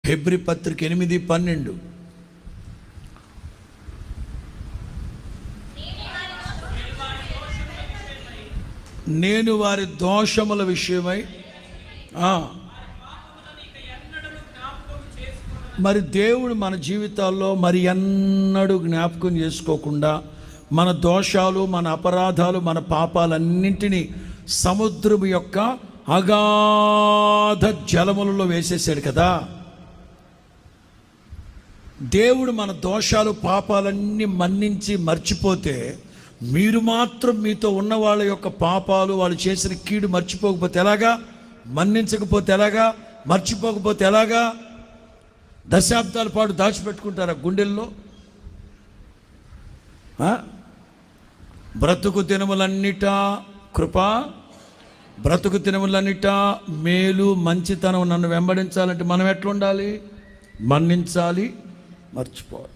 Hebrew పత్రిక 8:12. నేను వారి దోషముల విషయమై మరి దేవుడు మన జీవితాల్లో మరి ఎన్నడూ జ్ఞాపకం చేసుకోకుండా మన దోషాలు, మన అపరాధాలు, మన పాపాలన్నింటినీ సముద్రము యొక్క అగాధ జలములలో వేసేసాడు కదా. దేవుడు మన దోషాలు, పాపాలన్నీ మన్నించి మర్చిపోతే, మీరు మాత్రం మీతో ఉన్న వాళ్ళ యొక్క పాపాలు, వాళ్ళు చేసిన కీడు మర్చిపోకపోతే ఎలాగా? మన్నించకపోతే ఎలాగా? మర్చిపోకపోతే ఎలాగా? దశాబ్దాల పాటు దాచిపెట్టుకుంటారా గుండెల్లో? బ్రతుకు దినములన్నిటా కృప, బ్రతుకు దినములన్నిటా మేలు, మంచితనం నన్ను వెంబడించాలంటే మనం ఎట్లుండాలి? మన్నించాలి, మర్చిపోవాలి.